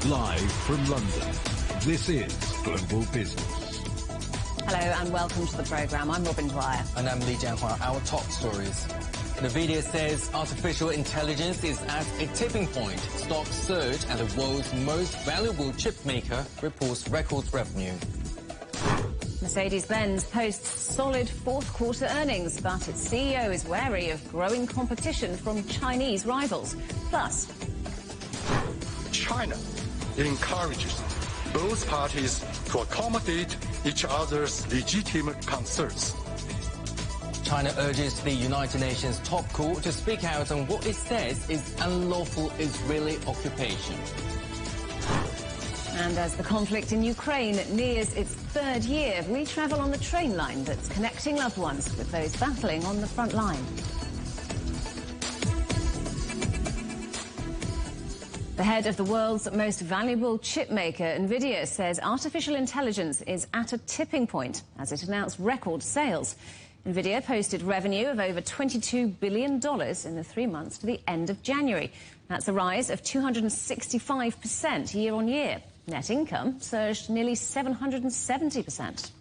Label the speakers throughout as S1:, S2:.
S1: Live from London, this is Global Business.
S2: Hello and welcome to the programme. I'm Robin Dwyer.
S3: And I'm Li Jianhua. Our top stories. NVIDIA says artificial intelligence is at a tipping point. Stocks surge and the world's most valuable chip maker reports record revenue.
S2: Mercedes-Benz posts solid fourth-quarter earnings, but its CEO is wary of growing competition from Chinese rivals. Plus,
S4: China encourages both parties to accommodate each other's legitimate concerns.
S3: China urges the United Nations top court to speak out on what it says is unlawful Israeli occupation.
S2: And as the conflict in Ukraine nears its third year, we travel on the train line that's connecting loved ones with those battling on the front line. The head of the world's most valuable chip maker, NVIDIA, says artificial intelligence is at a tipping point as it announced record sales. NVIDIA posted revenue of over $22 billion in the 3 months to the end of January. That's a rise of 265% year-on-year. Net income surged nearly 770%.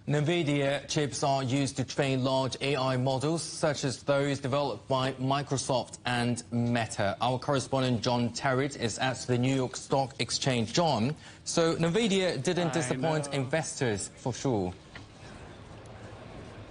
S3: NVIDIA chips are used to train large AI models, such as those developed by Microsoft and Meta. Our correspondent John Territ is at the New York Stock Exchange. John, so NVIDIA didn't disappoint investors for sure.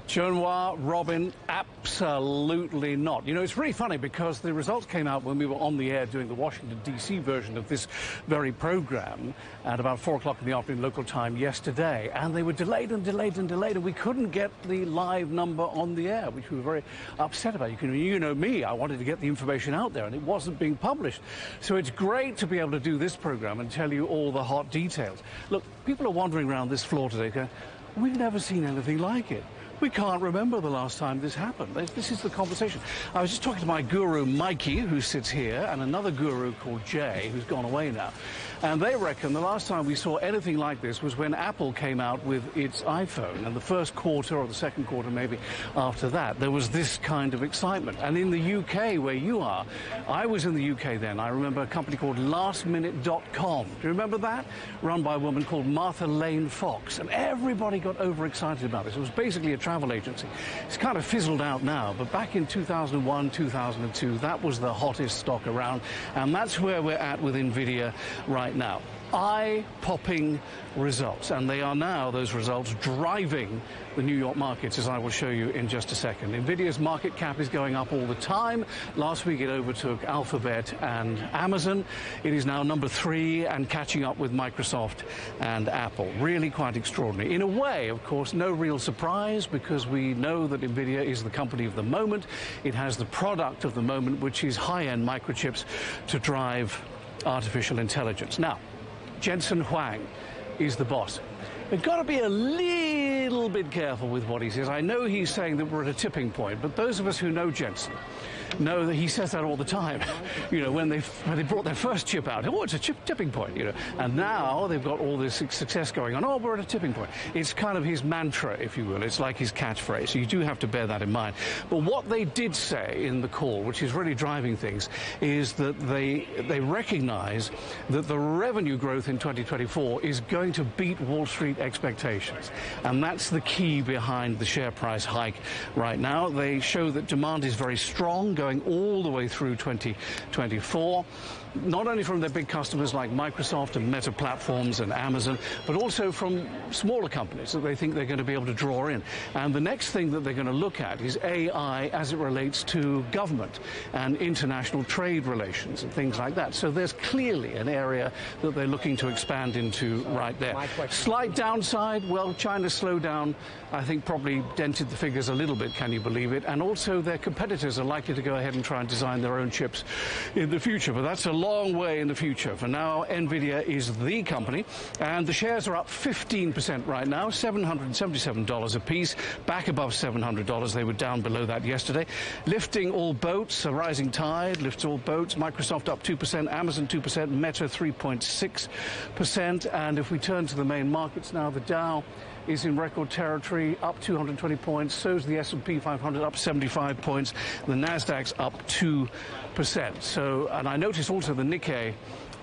S5: Jianhua, Robin, absolutely not. You know, it's really funny because the results came out when we were on the air doing the Washington, D.C. version of this very program at about 4 o'clock in the afternoon local time yesterday. And they were delayed and delayed and delayed, and we couldn't get the live number on the air, which we were very upset about. You know me, I wanted to get the information out there, and it wasn't being published. So it's great to be able to do this program and tell you all the hot details. Look, people are wandering around this floor today going, we've never seen anything like it. We can't remember the last time this happened. This is the conversation. I was just talking to my guru, Mikey, who sits here, and another guru called Jay, who's gone away now. And they reckon the last time we saw anything like this was when Apple came out with its iPhone. And the first quarter or the second quarter maybe after that, there was this kind of excitement. And in the UK, where you are, I was in the UK then. I remember a company called lastminute.com. Do you remember that? Run by a woman called Martha Lane Fox. And everybody got overexcited about this. It was basically a travel agency. It's kind of fizzled out now, but back in 2001, 2002, that was the hottest stock around, and that's where we're at with NVIDIA right now. Eye-popping results, and they are now, those results, driving the New York markets, as I will show you in just a second. NVIDIA's market cap is going up all the time. Last week it overtook Alphabet and Amazon. It is now number 3 and catching up with Microsoft and Apple. Really quite extraordinary. In a way, of course, no real surprise, because we know that NVIDIA is the company of the moment. It has the product of the moment, which is high-end microchips to drive artificial intelligence. Now, Jensen Huang is the boss. We've got to be a little bit careful with what he says. I know he's saying that we're at a tipping point, but those of us who know Jensen know that he says that all the time. You know, when they brought their first chip out, oh, it's a tipping point, you know. And now they've got all this success going on. Oh, we're at a tipping point. It's kind of his mantra, if you will. It's like his catchphrase. So you do have to bear that in mind. But what they did say in the call, which is really driving things, is that they recognize that the revenue growth in 2024 is going to beat Wall Street expectations. And that's the key behind the share price hike right now. They show that demand is very strong, going all the way through 2024, not only from their big customers like Microsoft and Meta Platforms and Amazon, but also from smaller companies that they think they're going to be able to draw in. And the next thing that they're going to look at is AI as it relates to government and international trade relations and things like that. So there's clearly an area that they're looking to expand into right there. Slight downside, well, China's slowdown, I think, probably dented the figures a little bit, can you believe it? And also their competitors are likely to go ahead and try and design their own chips in the future. But that's a long way in the future. For now, NVIDIA is the company, and the shares are up 15% right now, $777 a piece, back above $700. They were down below that yesterday. Lifting all boats, a rising tide lifts all boats. Microsoft up 2%, Amazon 2%, Meta 3.6%. And if we turn to the main markets now, the Dow is in record territory, up 220 points. So is the S&P 500, up 75 points. The Nasdaq's up 2%. So, and I noticed also the Nikkei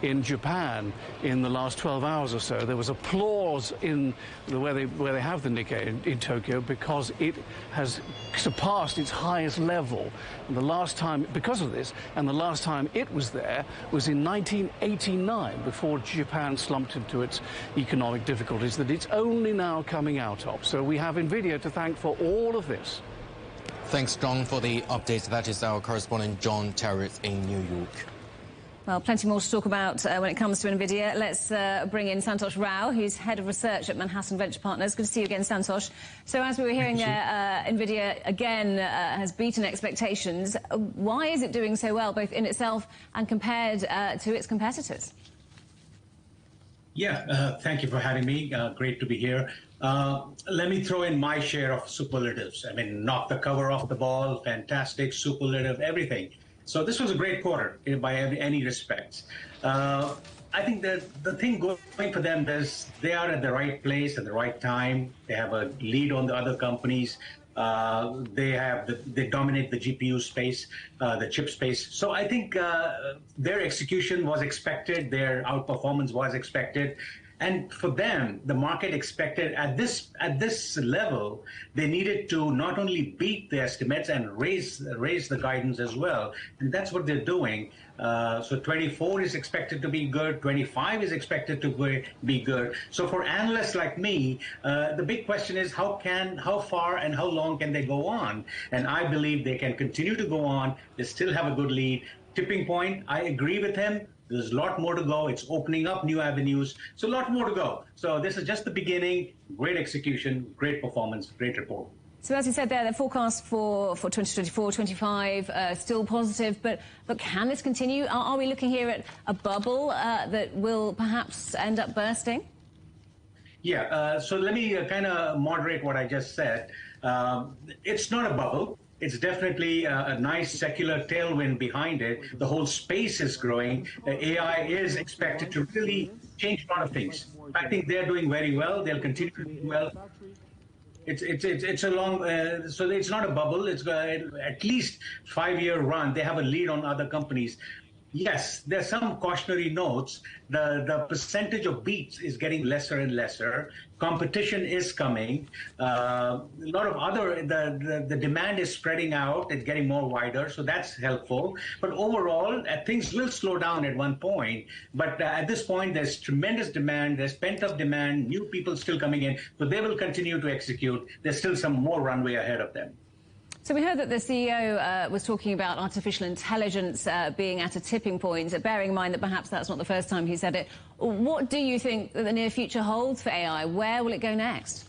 S5: in Japan in the last 12 hours or so. There was applause in where they have the Nikkei in Tokyo because it has surpassed its highest level. And the last time, because of this, and the last time it was there was in 1989, before Japan slumped into its economic difficulties that it's only now coming out of. So we have NVIDIA to thank for all of this.
S3: Thanks, John, for the update. That is our correspondent John Terrett in New York.
S2: Well, plenty more to talk about when it comes to NVIDIA. Let's bring in Santosh Rao, who's head of research at Manhattan Venture Partners. Good to see you again, Santosh. So as we were hearing there, NVIDIA again has beaten expectations. Why is it doing so well, both in itself and compared to its competitors?
S6: Yeah, thank you for having me. Great to be here. Let me throw in my share of superlatives. I mean, knock the cover off the ball, fantastic, superlative, everything. So this was a great quarter by any respects. I think that the thing going for them is they are at the right place at the right time. They have a lead on the other companies. They dominate the GPU space, the chip space. So I think their execution was expected, their outperformance was expected. And for them, the market expected at this level, they needed to not only beat the estimates and raise the guidance as well. And that's what they're doing. So 24 is expected to be good. 25 is expected to be good. So for analysts like me, the big question is how far and how long can they go on? And I believe they can continue to go on. They still have a good lead. Tipping point, I agree with him. There's a lot more to go. It's opening up new avenues. So a lot more to go. So this is just the beginning. Great execution, great performance, great report.
S2: So as you said there, the forecast for 2024, 25 still positive, but can this continue? Are we looking here at a bubble that will perhaps end up bursting?
S6: Yeah, so let me kind of moderate what I just said. It's not a bubble. It's definitely a nice secular tailwind behind it. The whole space is growing. AI is expected to really change a lot of things. I think they're doing very well. They'll continue to do well. It's a long, so it's not a bubble. It's at least 5-year run. They have a lead on other companies. Yes, there's some cautionary notes. The percentage of beats is getting lesser and lesser. Competition is coming. A lot of other, the demand is spreading out. It's getting more wider, so that's helpful. But overall, things will slow down at one point. But at this point, there's tremendous demand. There's pent-up demand, new people still coming in. So they will continue to execute. There's still some more runway ahead of them.
S2: So we heard that the CEO was talking about artificial intelligence being at a tipping point, bearing in mind that perhaps that's not the first time he said it. What do you think that the near future holds for AI? Where will it go next?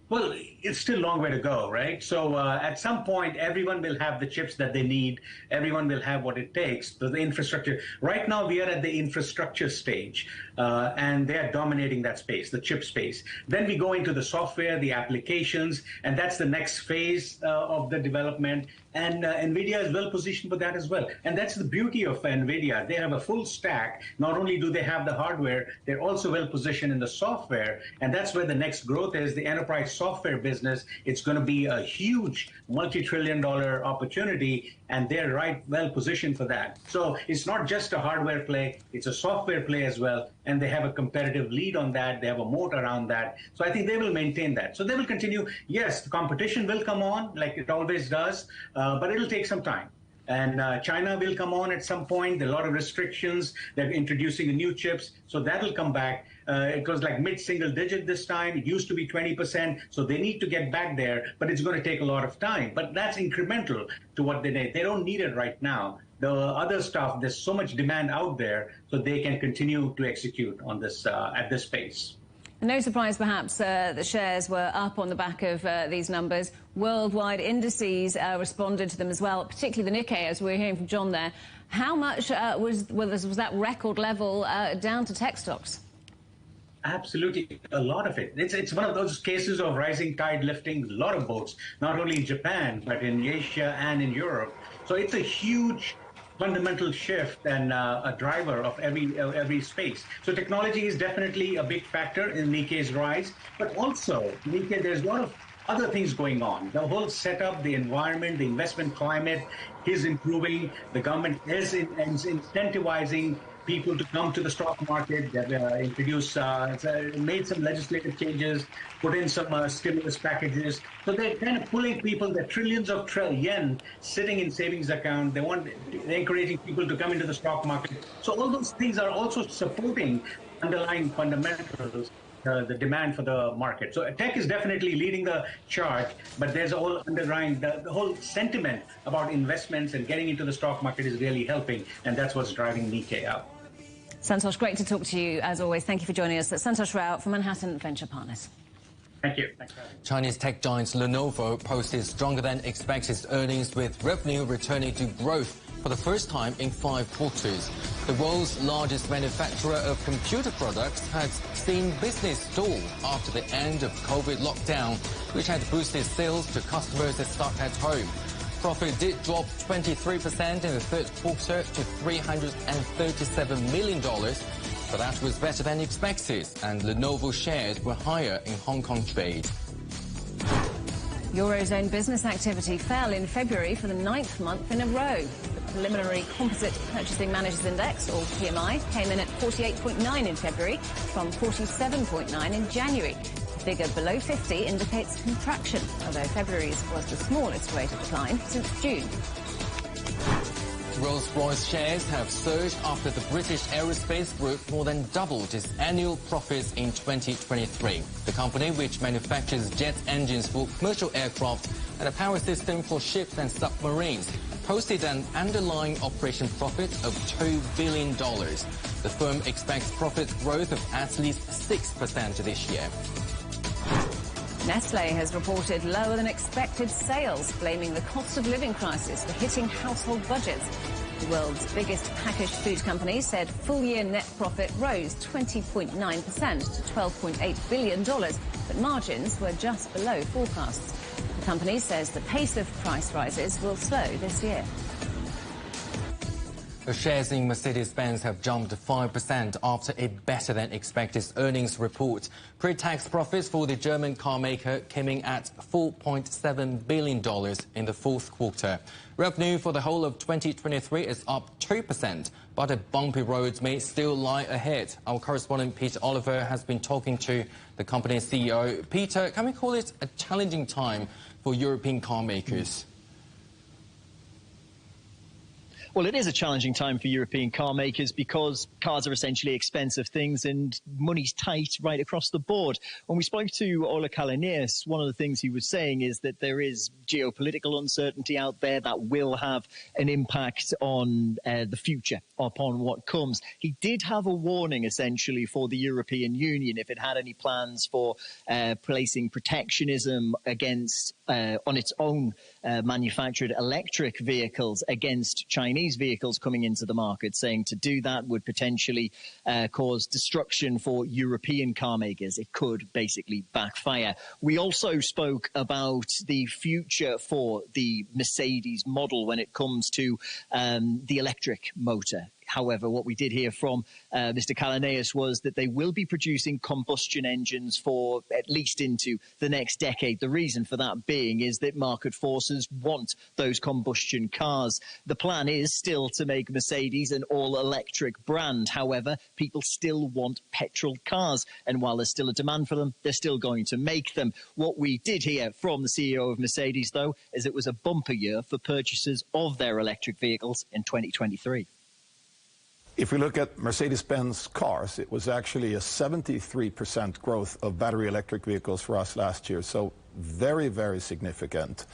S6: Well, it's still a long way to go, right? So at some point, everyone will have the chips that they need. Everyone will have what it takes. So the infrastructure. Right now, we are at the infrastructure stage, and they are dominating that space, the chip space. Then we go into the software, the applications, and that's the next phase of the development. And NVIDIA is well positioned for that as well. And that's the beauty of NVIDIA. They have a full stack. Not only do they have the hardware, they're also well positioned in the software. And that's where the next growth is, the enterprise software business. It's going to be a huge multi-trillion-dollar opportunity, and they're well positioned for that. So it's not just a hardware play, it's a software play as well, and they have a competitive lead on that. They have a moat around that. So I think they will maintain that. So they will continue. Yes, the competition will come on, like it always does, but it'll take some time. And China will come on at some point. There are a lot of restrictions. They're introducing the new chips, so that will come back. It was like mid-single digit this time. It used to be 20%, so they need to get back there, but it's going to take a lot of time. But that's incremental to what they need. They don't need it right now. The other stuff, there's so much demand out there, so they can continue to execute on this at this pace.
S2: No surprise, perhaps, the shares were up on the back of these numbers. Worldwide indices responded to them as well, particularly the Nikkei, as we were hearing from John there. How much was that record level down to tech stocks?
S6: Absolutely, a lot of it. It's one of those cases of rising tide lifting a lot of boats, not only in Japan, but in Asia and in Europe. So it's a huge fundamental shift and a driver of every space. So technology is definitely a big factor in Nikkei's rise, but also Nikkei, there's a lot of other things going on. The whole setup, the environment, the investment climate is improving. The government is incentivizing people to come to the stock market. They've made some legislative changes, put in some stimulus packages. So they're kind of pulling people, the trillions of yen sitting in savings account. They're encouraging people to come into the stock market. So all those things are also supporting underlying fundamentals, the demand for the market. So tech is definitely leading the charge, but there's a whole underlying, the whole sentiment about investments and getting into the stock market is really helping, and that's what's driving Nikkei up.
S2: Santosh, great to talk to you as always. Thank you for joining us. That's Santosh Rao from Manhattan Venture Partners.
S6: Thank you. Thanks for having me.
S3: Chinese tech giant Lenovo posted stronger than expected earnings, with revenue returning to growth for the first time in 5 quarters. The world's largest manufacturer of computer products has seen business stall after the end of COVID lockdown, which had boosted sales to customers stuck at home. Profit did drop 23% in the third quarter to $337 million, but that was better than expected, and Lenovo shares were higher in Hong Kong trade.
S2: Eurozone business activity fell in February for the 9th month in a row. The preliminary Composite Purchasing Managers Index, or PMI, came in at 48.9 in February from 47.9 in January. The figure below 50 indicates contraction, although February's was the smallest rate of decline since June.
S3: Rolls-Royce shares have surged after the British Aerospace Group more than doubled its annual profits in 2023. The company, which manufactures jet engines for commercial aircraft and a power system for ships and submarines, posted an underlying operation profit of $2 billion. The firm expects profit growth of at least 6% this year.
S2: Nestlé has reported lower than expected sales, blaming the cost of living crisis for hitting household budgets. The world's biggest packaged food company said full-year net profit rose 20.9% to $12.8 billion, but margins were just below forecasts. The company says the pace of price rises will slow this year.
S3: The shares in Mercedes-Benz have jumped 5% after a better-than-expected earnings report. Pre-tax profits for the German car maker came in at $4.7 billion in the fourth quarter. Revenue for the whole of 2023 is up 2%, but a bumpy road may still lie ahead. Our correspondent Peter Oliver has been talking to the company's CEO. Peter, can we call it a challenging time for European car makers?
S7: Well, it is a challenging time for European car makers because cars are essentially expensive things and money's tight right across the board. When we spoke to Ola Kalanias, one of the things he was saying is that there is geopolitical uncertainty out there that will have an impact on the future, upon what comes. He did have a warning, essentially, for the European Union if it had any plans for placing protectionism against, on its own manufactured electric vehicles against Chinese vehicles coming into the market, saying to do that would potentially cause destruction for European car makers. It could basically backfire. We also spoke about the future for the Mercedes model when it comes to the electric motor. However, what we did hear from Mr. Kalanias was that they will be producing combustion engines for at least into the next decade. The reason for that being is that market forces want those combustion cars. The plan is still to make Mercedes an all-electric brand. However, people still want petrol cars. And while there's still a demand for them, they're still going to make them. What we did hear from the CEO of Mercedes, though, is it was a bumper year for purchases of their electric vehicles in 2023.
S1: If we look at Mercedes-Benz cars, it was actually a 73% growth of battery electric vehicles for us last year. So very, very significant.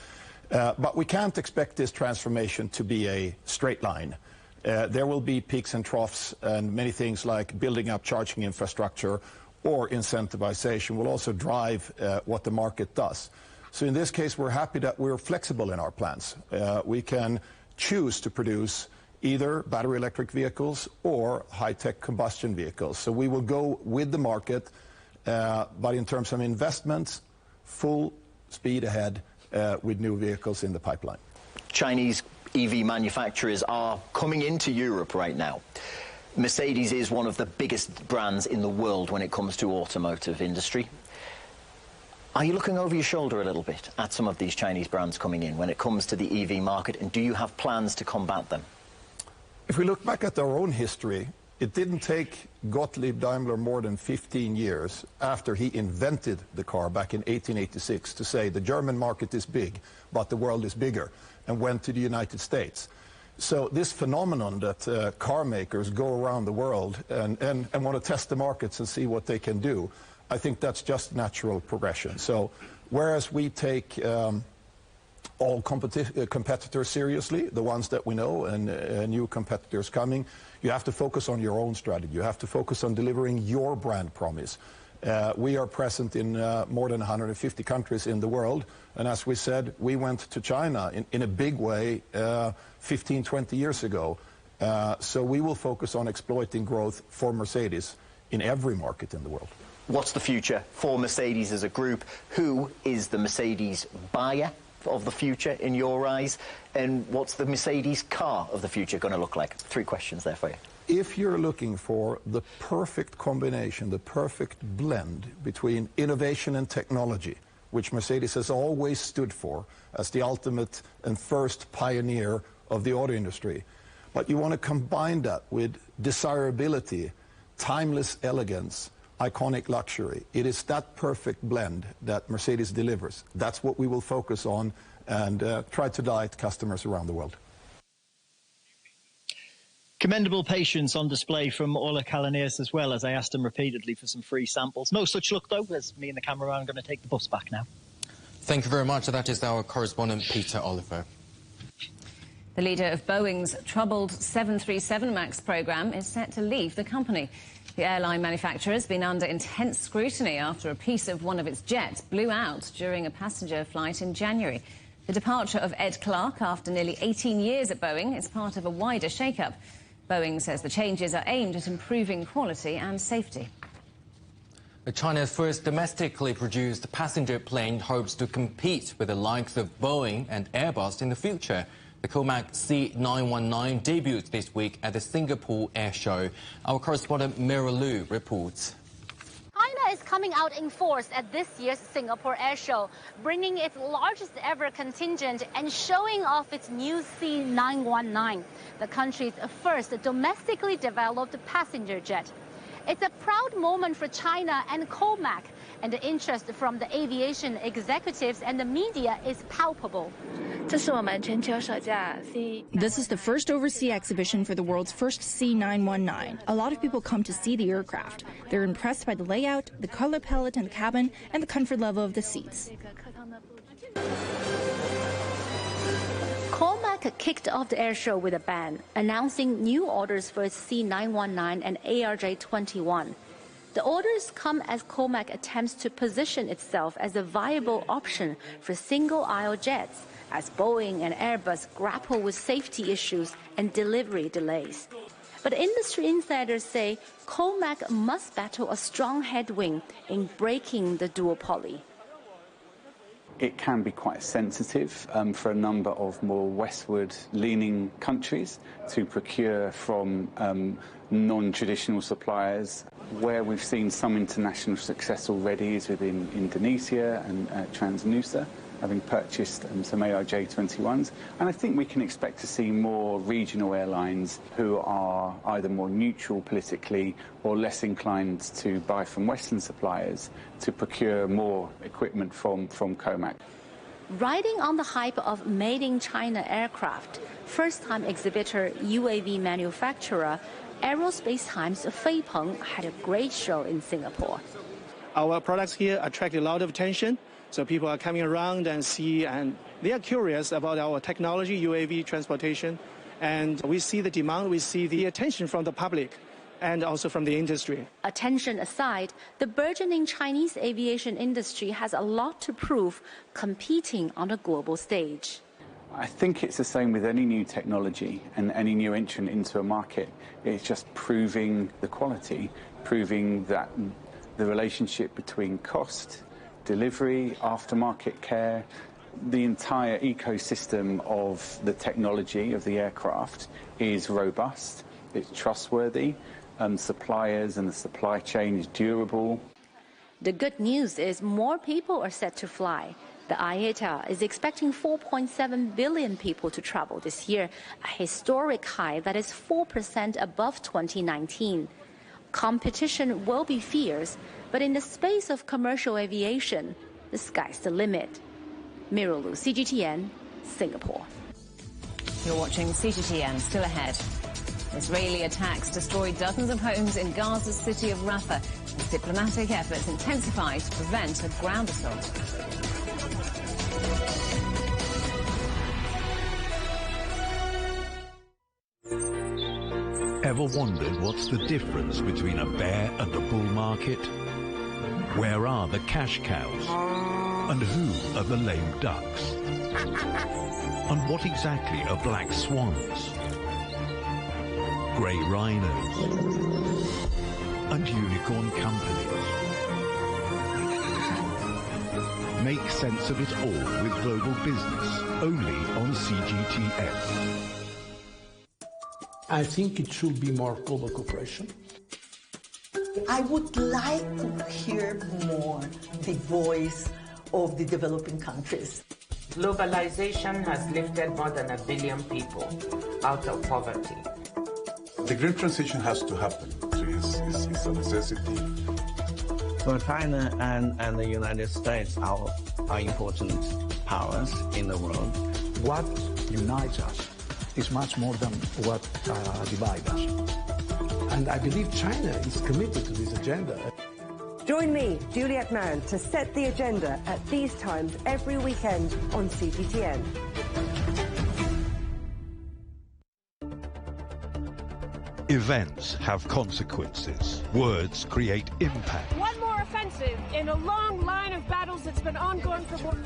S1: But we can't expect this transformation to be a straight line. There will be peaks and troughs, and many things like building up charging infrastructure or incentivization will also drive what the market does. So in this case, we're happy that we're flexible in our plans. We can choose to produce either battery electric vehicles or high-tech combustion vehicles. So we will go with the market, but in terms of investments, full speed ahead with new vehicles in the pipeline.
S7: Chinese EV manufacturers are coming into Europe right now. Mercedes is one of the biggest brands in the world when it comes to automotive industry. Are you looking over your shoulder a little bit at some of these Chinese brands coming in when it comes to the EV market, and do you have plans to combat them?
S1: If we look back at our own history, it didn't take Gottlieb Daimler more than 15 years after he invented the car back in 1886 to say the German market is big, but the world is bigger, and went to the United States. So this phenomenon that car makers go around the world and want to test the markets and see what they can do, I think that's just natural progression. So whereas we take all competitors seriously, the ones that we know, and new competitors coming, you have to focus on your own strategy. You have to focus on delivering your brand promise. We are present in more than 150 countries in the world, and as we said, we went to China in a big way 15, 20 years ago. So we will focus on exploiting growth for Mercedes in every market in the world.
S7: What's the future for Mercedes as a group? Who is the Mercedes buyer of the future in your eyes? And what's the Mercedes car of the future going to look like? 3 questions there for you.
S1: If you're looking for the perfect combination, the perfect blend between innovation and technology, which Mercedes has always stood for as the ultimate and first pioneer of the auto industry, but you want to combine that with desirability, timeless elegance, iconic luxury. It is that perfect blend that Mercedes delivers. That's what we will focus on and try to delight customers around the world.
S7: Commendable patience on display from Ola Kalanias as well, as I asked him repeatedly for some free samples. No such luck, though, as me and the cameraman are going to take the bus back now.
S3: Thank you very much. That is our correspondent, Peter Oliver.
S2: The leader of Boeing's troubled 737 MAX program is set to leave the company. The airline manufacturer has been under intense scrutiny after a piece of one of its jets blew out during a passenger flight in January. The departure of Ed Clark after nearly 18 years at Boeing is part of a wider shake-up. Boeing says the changes are aimed at improving quality and safety.
S3: China's first domestically produced passenger plane hopes to compete with the likes of Boeing and Airbus in the future. The Comac C919 debuted this week at the Singapore Air Show. Our correspondent Mira Liu reports.
S8: China is coming out in force at this year's Singapore Air Show, bringing its largest ever contingent and showing off its new C919, the country's first domestically developed passenger jet. It's a proud moment for China and Comac, and the interest from the aviation executives and the media is palpable.
S9: This is the first overseas exhibition for the world's first C919. A lot of people come to see the aircraft. They're impressed by the layout, the color palette in the cabin, and the comfort level of the seats.
S8: Comac kicked off the air show with a bang, announcing new orders for its C919 and ARJ21. The orders come as Comac attempts to position itself as a viable option for single-aisle jets, as Boeing and Airbus grapple with safety issues and delivery delays. But industry insiders say Comac must battle a strong headwind in breaking the duopoly.
S10: It can be quite sensitive for a number of more westward-leaning countries to procure from non-traditional suppliers. Where we've seen some international success already is within Indonesia and Transnusa, having purchased some ARJ21s. And I think we can expect to see more regional airlines who are either more neutral politically or less inclined to buy from Western suppliers to procure more equipment from Comac.
S8: Riding on the hype of Made in China aircraft, first-time exhibitor UAV manufacturer Aerospace Times Fei Peng had a great show in Singapore.
S11: Our products here attract a lot of attention, so people are coming around and see, and they are curious about our technology, UAV transportation, and we see the demand, we see the attention from the public and also from the industry.
S8: Attention aside, the burgeoning Chinese aviation industry has a lot to prove competing on a global stage.
S10: I think it's the same with any new technology and any new entrant into a market. It's just proving the quality, proving that the relationship between cost, delivery, aftermarket care, the entire ecosystem of the technology of the aircraft is robust, it's trustworthy, suppliers and the supply chain is durable.
S8: The good news is more people are set to fly. The IATA is expecting 4.7 billion people to travel this year, a historic high that is 4% above 2019. Competition will be fierce, but in the space of commercial aviation, the sky's the limit. Miro Lu, CGTN, Singapore.
S2: You're watching CGTN, still ahead. Israeli attacks destroyed dozens of homes in Gaza's city of Rafah as diplomatic efforts intensify to prevent a ground assault.
S12: Ever wondered what's the difference between a bear and a bull market? Where are the cash cows? And who are the lame ducks? And what exactly are black swans? Grey rhinos? And unicorn companies? Make sense of it all with global business, only on CGTN.
S13: I think it should be more global cooperation.
S14: I would like to hear more the voice of the developing countries.
S15: Globalization has lifted more than 1 billion people out of poverty.
S16: The green transition has to happen. It's a necessity.
S17: Well, China and the United States are important powers in the world.
S18: What unites us is much more than what divides us.
S13: And I believe China is committed to this agenda.
S19: Join me, Juliet Mann, to set the agenda at these times every weekend on CGTN.
S12: Events have consequences. Words create impact.
S20: One more offensive in a long line of battles that's been ongoing for more.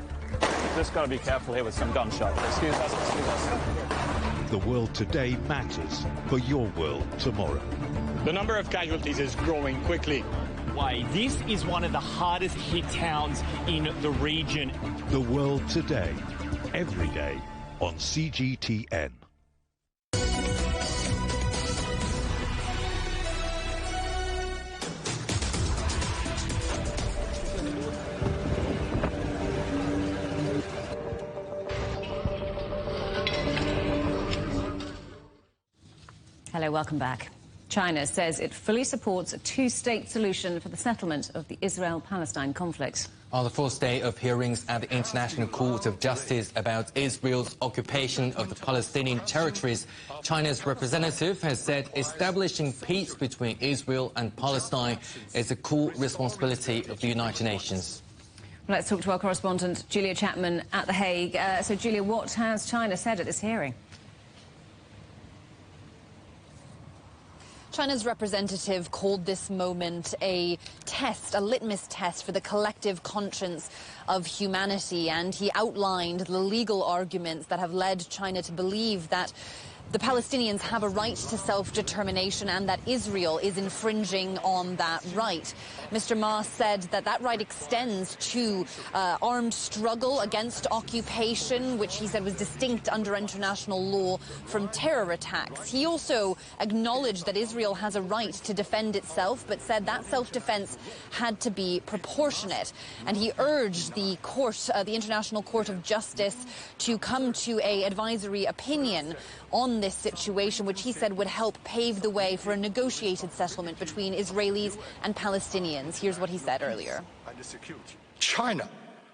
S21: Just got to be careful here with some gunshots. Excuse us.
S12: The world today matters for your world tomorrow.
S22: The number of casualties is growing quickly.
S23: Why, this is one of the hardest hit towns in the region.
S12: The world today, every day on CGTN.
S2: Hello, welcome back. China says it fully supports a two-state solution for the settlement of the Israel-Palestine conflict.
S3: On the fourth day of hearings at the International Court of Justice about Israel's occupation of the Palestinian territories, China's representative has said establishing peace between Israel and Palestine is a core responsibility of the United Nations.
S2: Let's talk to our correspondent, Julia Chapman, at The Hague. So, Julia, what has China said at this hearing?
S24: China's representative called this moment a test, a litmus test for the collective conscience of humanity, and he outlined the legal arguments that have led China to believe that the Palestinians have a right to self-determination and that Israel is infringing on that right. Mr. Ma said that that right extends to armed struggle against occupation, which he said was distinct under international law from terror attacks. He also acknowledged that Israel has a right to defend itself, but said that self-defense had to be proportionate. And he urged the court, the International Court of Justice, to come to an advisory opinion on this situation, which he said would help pave the way for a negotiated settlement between Israelis and Palestinians. Here's what he said earlier.
S4: China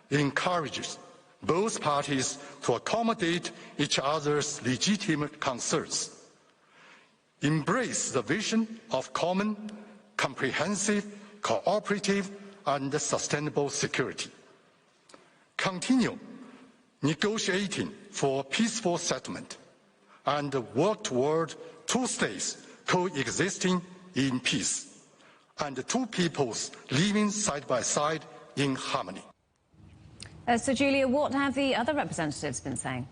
S4: encourages both parties to accommodate each other's legitimate concerns, embrace the vision of common, comprehensive, cooperative, and sustainable security, continue negotiating for peaceful settlement, and work toward two states coexisting in peace and two peoples living side by side in harmony.
S2: So, Julia, what have the other representatives been saying?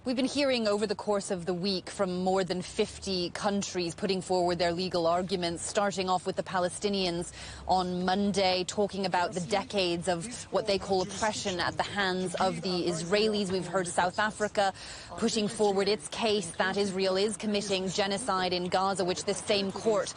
S24: We've been hearing over the course of the week from more than 50 countries putting forward their legal arguments, starting off with the Palestinians on Monday, talking about the decades of what they call oppression at the hands of the Israelis. We've heard South Africa putting forward its case that Israel is committing genocide in Gaza, which this same court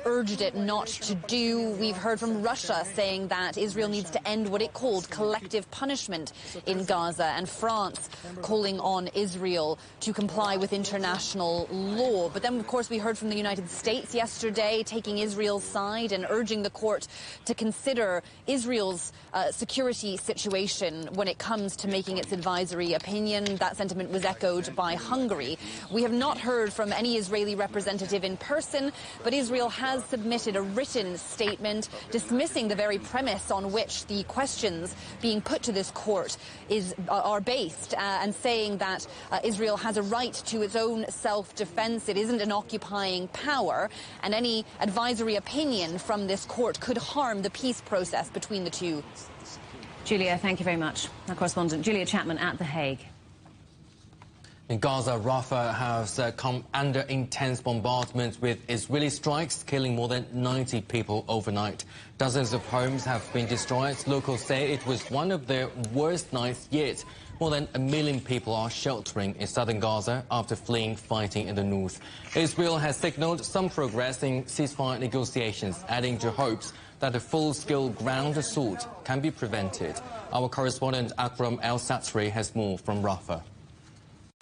S24: urged it not to do. We've heard from Russia saying that Israel needs to end what it called collective punishment in Gaza, and France calling on Israel to comply with international law. But then, of course, we heard from the United States yesterday taking Israel's side and urging the court to consider Israel's security situation when it comes to making its advisory opinion. That sentiment was echoed by Hungary. We have not heard from any Israeli representative in person, but Israel has submitted a written statement dismissing the very premise on which the questions being put to this court are based, and saying that Israel has a right to its own self-defense. It isn't an occupying power, and any advisory opinion from this court could harm the peace process between the two.
S2: Julia, thank you very much. Our correspondent Julia Chapman at The Hague.
S3: In Gaza, Rafah has come under intense bombardment with Israeli strikes, killing more than 90 people overnight. Dozens of homes have been destroyed. Locals say it was one of their worst nights yet. More than 1 million people are sheltering in southern Gaza after fleeing fighting in the north. Israel has signaled some progress in ceasefire negotiations, adding to hopes that a full-scale ground assault can be prevented. Our correspondent Akram El-Satri has more from Rafah.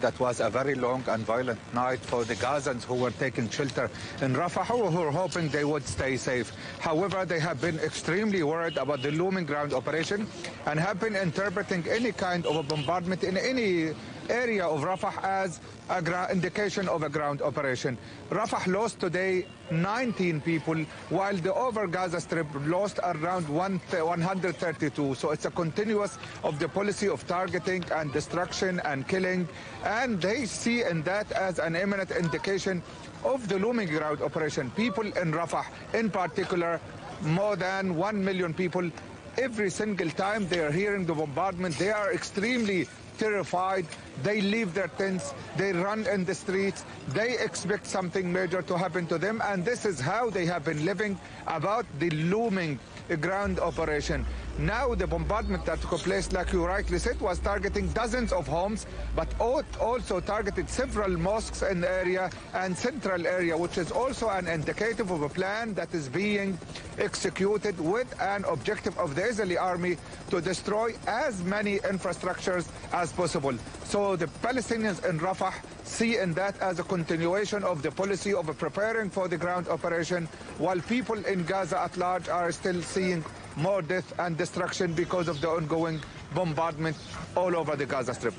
S1: That was a very long and violent night for the Gazans who were taking shelter in Rafah, who were hoping they would stay safe. However, they have been extremely worried about the looming ground operation and have been interpreting any kind of a bombardment in any area of Rafah as an indication of a ground operation. Rafah lost today 19 people, while the over Gaza Strip lost around 132. So it's a continuous of the policy of targeting and destruction and killing, and they see in that as an imminent indication of the looming ground operation. People in Rafah, in particular, more than 1 million people, every single time they are hearing the bombardment, they are extremely terrified. They leave their tents, they run in the streets, they expect something major to happen to them, and this is how they have been living about the looming ground operation. Now the bombardment that took place, like you rightly said, was targeting dozens of homes, but also targeted several mosques in the area and central area, which is also an indicative of a plan that is being executed with an objective of the Israeli army to destroy as many infrastructures as possible. So the Palestinians in Rafah see in that as a continuation of the policy of preparing for the ground operation, while people in Gaza at large are still seeing more death and destruction because of the ongoing bombardment all over the Gaza Strip.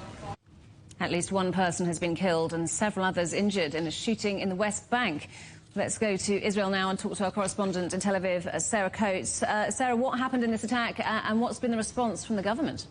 S2: At least one person has been killed and several others injured in a shooting in the West Bank. Let's go to Israel now and talk to our correspondent in Tel Aviv, Sarah Coates. Sarah, what happened in this attack and what's been the response from the government?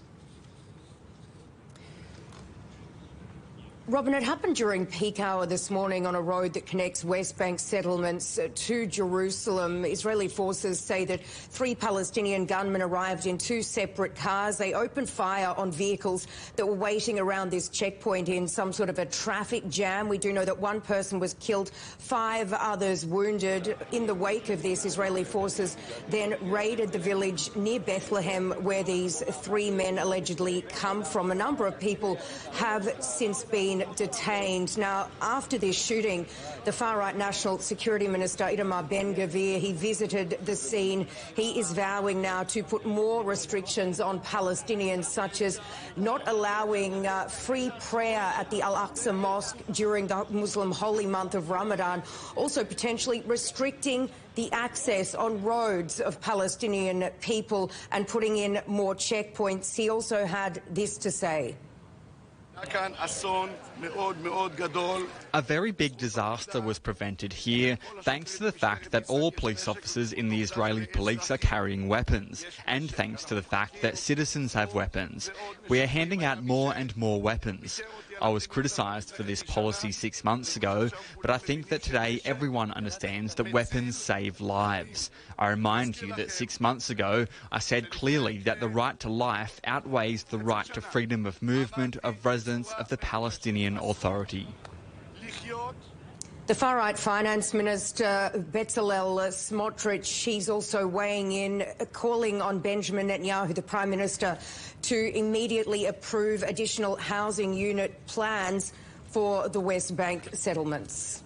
S5: Robin, it happened during peak hour this morning on a road that connects West Bank settlements to Jerusalem. Israeli forces say that 3 Palestinian gunmen arrived in 2 separate cars. They opened fire on vehicles that were waiting around this checkpoint in some sort of a traffic jam. We do know that 1 person was killed, 5 others wounded. In the wake of this, Israeli forces then raided the village near Bethlehem where these 3 men allegedly come from. A number of people have since been detained. Now, after this shooting, the far-right National Security Minister Itamar Ben-Gvir, he visited the scene. He is vowing now to put more restrictions on Palestinians, such as not allowing free prayer at the Al-Aqsa Mosque during the Muslim holy month of Ramadan, also potentially restricting the access on roads of Palestinian people and putting in more checkpoints. He also had this to say.
S23: A very big disaster was prevented here thanks to the fact that all police officers in the Israeli police are carrying weapons, and thanks to the fact that citizens have weapons. We are handing out more and more weapons. I was criticised for this policy 6 months ago, but I think that today everyone understands that weapons save lives. I remind you that 6 months ago I said clearly that the right to life outweighs the right to freedom of movement of residents of the Palestinian Authority.
S5: The far-right finance minister, Bezalel Smotrich, he's also weighing in, calling on Benjamin Netanyahu, the Prime Minister, to immediately approve additional housing unit plans for the West Bank settlements.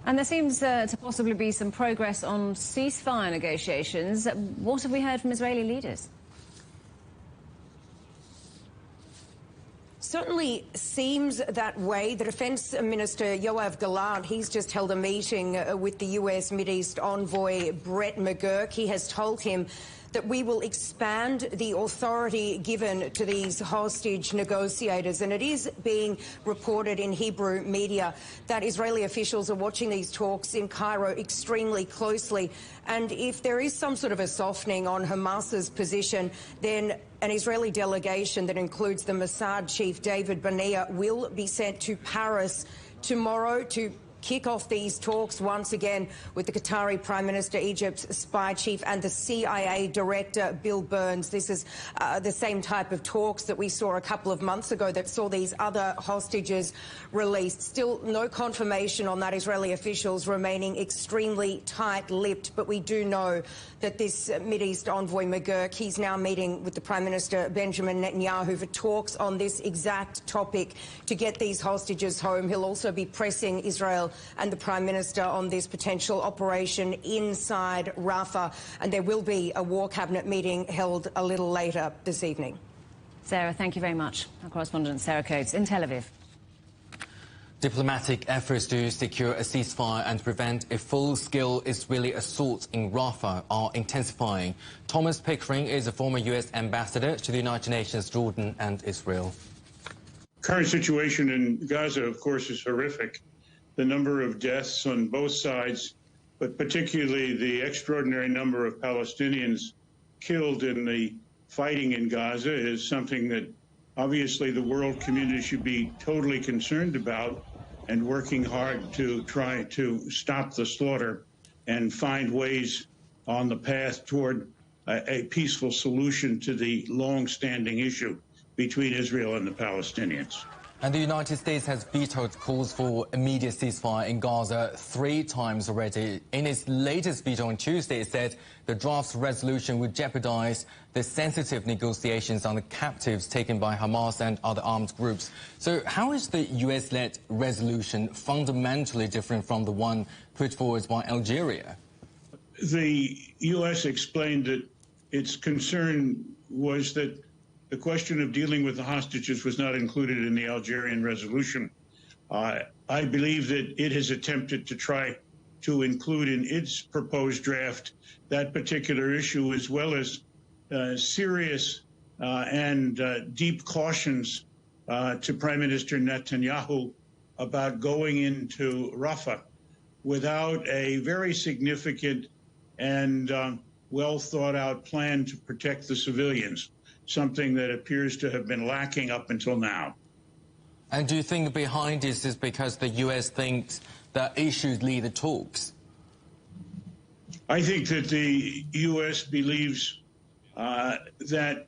S2: And there seems to possibly be some progress on ceasefire negotiations. What have we heard from Israeli leaders?
S5: Certainly seems that way. The Defence Minister, Yoav Gallant, he's just held a meeting with the US Mideast envoy, Brett McGurk. He has told him that we will expand the authority given to these hostage negotiators. And it is being reported in Hebrew media that Israeli officials are watching these talks in Cairo extremely closely. And if there is some sort of a softening on Hamas's position, then an Israeli delegation that includes the Mossad chief David Barnea will be sent to Paris tomorrow to kick off these talks once again with the Qatari Prime Minister, Egypt's spy chief, and the CIA Director, Bill Burns. This is the same type of talks that we saw a couple of months ago that saw these other hostages released. Still no confirmation on that, Israeli officials remaining extremely tight-lipped, but we do know that this Mideast envoy McGurk, he's now meeting with the Prime Minister Benjamin Netanyahu for talks on this exact topic to get these hostages home. He'll also be pressing Israel and the Prime Minister on this potential operation inside Rafah, and there will be a War Cabinet meeting held a little later this evening.
S2: Sarah, thank you very much. Our correspondent Sarah Coates in Tel Aviv.
S3: Diplomatic efforts to secure a ceasefire and prevent a full-scale Israeli assault in Rafah are intensifying. Thomas Pickering is a former U.S. ambassador to the United Nations, Jordan and Israel.
S6: Current situation in Gaza, of course, is horrific. The number of deaths on both sides, but particularly the extraordinary number of Palestinians killed in the fighting in Gaza is something that obviously the world community should be totally concerned about and working hard to try to stop the slaughter and find ways on the path toward a peaceful solution to the long-standing issue between Israel and the Palestinians.
S3: And the United States has vetoed calls for immediate ceasefire in Gaza 3 times already. In its latest veto on Tuesday, it said the draft resolution would jeopardize the sensitive negotiations on the captives taken by Hamas and other armed groups. So how is the US-led resolution fundamentally different from the one put forward by Algeria?
S6: The U.S. explained that its concern was that the question of dealing with the hostages was not included in the Algerian resolution. I believe that it has attempted to try to include in its proposed draft that particular issue, as well as serious and deep cautions to Prime Minister Netanyahu about going into Rafah without a very significant and well-thought-out plan to protect the civilians, something that appears to have been lacking up until now.
S3: And do you think behind this is because the U.S. thinks that it should lead the talks?
S6: I think that the U.S. believes that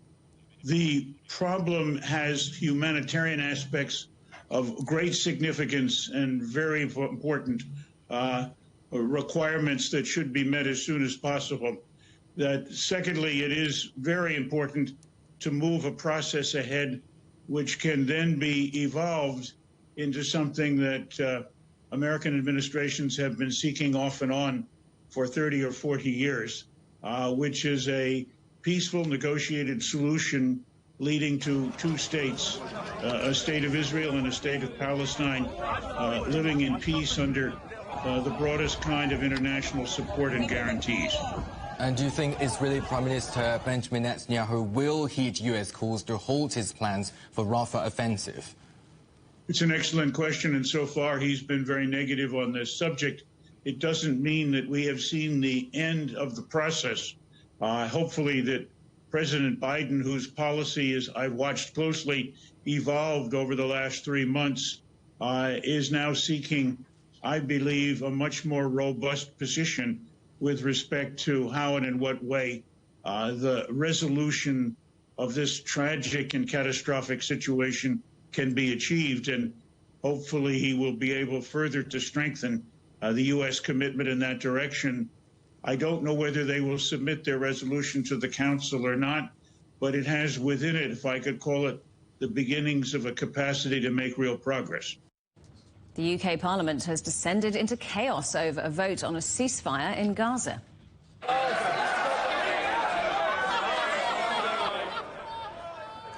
S6: the problem has humanitarian aspects of great significance and very important requirements that should be met as soon as possible. That secondly, it is very important to move a process ahead which can then be evolved into something that American administrations have been seeking off and on for 30 or 40 years, which is a peaceful negotiated solution leading to 2 states, a state of Israel and a state of Palestine, living in peace under the broadest kind of international support and guarantees.
S3: And do you think Israeli Prime Minister Benjamin Netanyahu will heed U.S. calls to halt his plans for Rafah offensive?
S6: It's an excellent question, and so far he's been very negative on this subject. It doesn't mean that we have seen the end of the process. Hopefully that President Biden, whose policy is, I've watched closely, evolved over the last 3 months, is now seeking, I believe, a much more robust position with respect to how and in what way the resolution of this tragic and catastrophic situation can be achieved. And hopefully he will be able further to strengthen the U.S. commitment in that direction. I don't know whether they will submit their resolution to the Council or not, but it has within it, if I could call it, the beginnings of a capacity to make real progress.
S2: The UK Parliament has descended into chaos over a vote on a ceasefire in Gaza.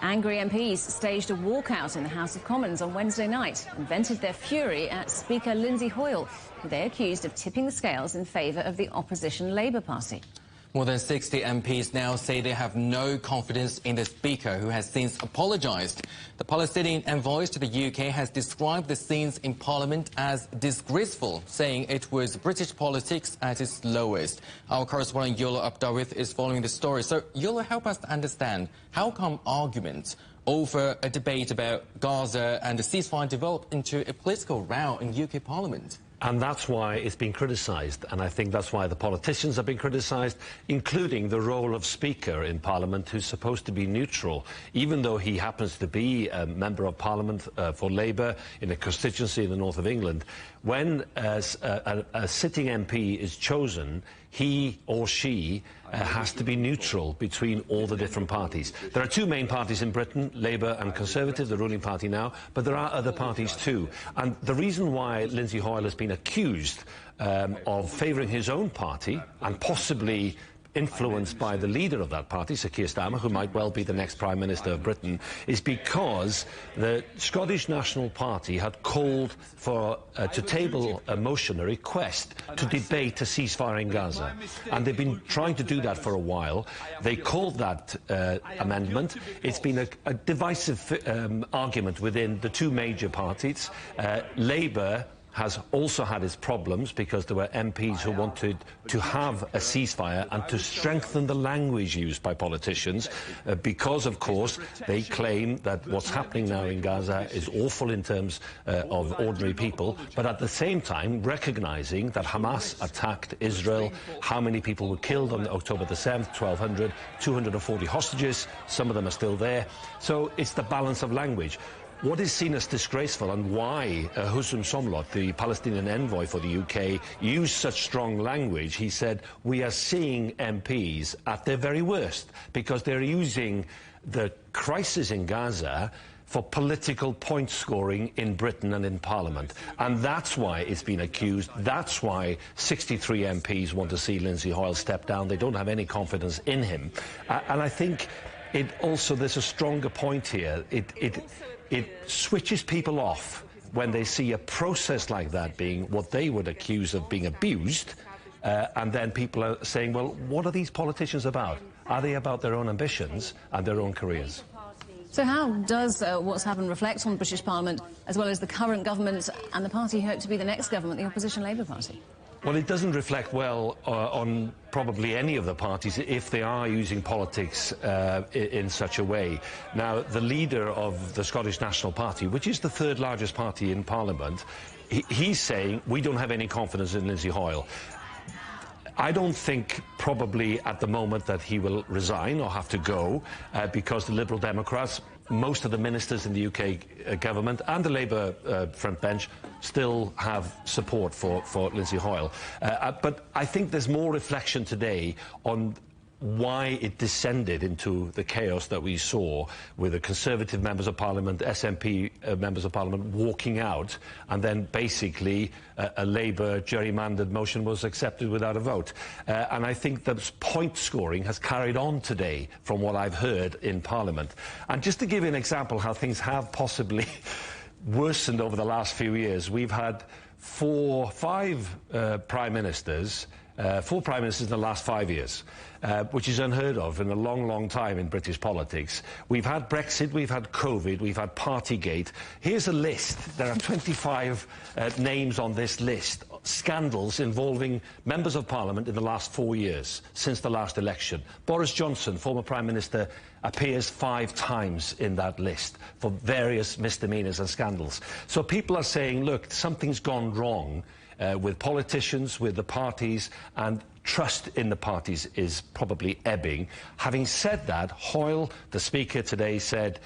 S2: Angry MPs staged a walkout in the House of Commons on Wednesday night and vented their fury at Speaker Lindsay Hoyle, who they accused of tipping the scales in favour of the opposition Labour Party.
S3: More than 60 MPs now say they have no confidence in the Speaker, who has since apologised. The Palestinian envoy to the UK has described the scenes in Parliament as disgraceful, saying it was British politics at its lowest. Our correspondent Yola Abdawith is following the story. So, Yola, help us understand, how come arguments over a debate about Gaza and the ceasefire developed into a political row in UK Parliament?
S7: And that's why it's been criticised, and I think that's why the politicians have been criticised, including the role of Speaker in Parliament, who's supposed to be neutral, even though he happens to be a Member of Parliament for Labour in a constituency in the north of England. When a sitting MP is chosen, he or she has to be neutral between all the different parties. There are two main parties in Britain, Labour and Conservative, the ruling party now, but there are other parties too. And the reason why Lindsay Hoyle has been accused of favouring his own party and possibly influenced by the leader of that party, Sir Keir Starmer, who might well be the next Prime Minister of Britain, is because the Scottish National Party had called for to table a motion, a request, to debate a ceasefire in Gaza. And they've been trying to do that for a while. They called that amendment. It's been a divisive argument within the two major parties. Labour has also had its problems because there were MPs who wanted to have a ceasefire and to strengthen the language used by politicians because, of course, they claim that what's happening now in Gaza is awful in terms of ordinary people, but at the same time recognising that Hamas attacked Israel, how many people were killed on October the 7th, 1,200, 240 hostages, some of them are still there. So it's the balance of language. What is seen as disgraceful and why Hussein Somlot, the Palestinian envoy for the UK, used such strong language, he said, we are seeing MPs at their very worst because they're using the crisis in Gaza for political point scoring in Britain and in Parliament. And that's why it's been accused. That's why 63 MPs want to see Lindsay Hoyle step down. They don't have any confidence in him. And I think it also, there's a stronger point here. It switches people off when they see a process like that being what they would accuse of being abused, and then people are saying, well, what are these politicians about? Are they about their own ambitions and their own careers?
S2: So how does what's happened reflect on British Parliament, as well as the current government and the party who hope to be the next government, the opposition Labour Party?
S7: Well, it doesn't reflect well on probably any of the parties if they are using politics in such a way. Now, the leader of the Scottish National Party, which is the third largest party in Parliament, he's saying, we don't have any confidence in Lindsay Hoyle. I don't think probably at the moment that he will resign or have to go because the Liberal Democrats, most of the ministers in the UK government and the Labour front bench still have support for Lindsay Hoyle. But I think there's more reflection today on why it descended into the chaos that we saw with the Conservative members of Parliament, SNP members of Parliament walking out, and then basically a Labour gerrymandered motion was accepted without a vote. And I think that point scoring has carried on today from what I've heard in Parliament. And just to give you an example how things have possibly worsened over the last few years, we've had five prime ministers in the last 5 years, which is unheard of in a long, long time in British politics. We've had Brexit, we've had COVID, we've had Partygate. Here's a list. There are 25 names on this list scandals involving members of Parliament in the last 4 years, since the last election. Boris Johnson, former Prime Minister, appears 5 times in that list for various misdemeanours and scandals. So people are saying, look, something's gone wrong with politicians, with the parties, and trust in the parties is probably ebbing. Having said that, Hoyle, the Speaker today, said,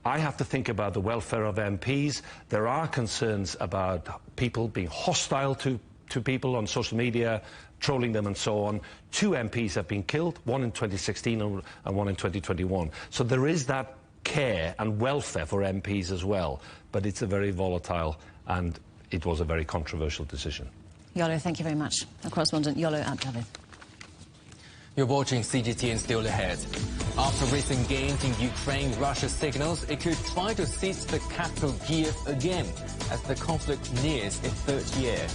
S7: I have to think about the welfare of MPs. There are concerns about people being hostile to people on social media, trolling them and so on. 2 MPs have been killed, one in 2016 and one in 2021. So there is that care and welfare for MPs as well. But it's a very volatile, and it was a very controversial decision.
S2: Yolo, thank you very much. Our correspondent Yolo Abdavid.
S3: You're watching CGTN Still Ahead. After recent gains in Ukraine, Russia signals it could try to seize the capital Kiev again as the conflict nears its 3rd year.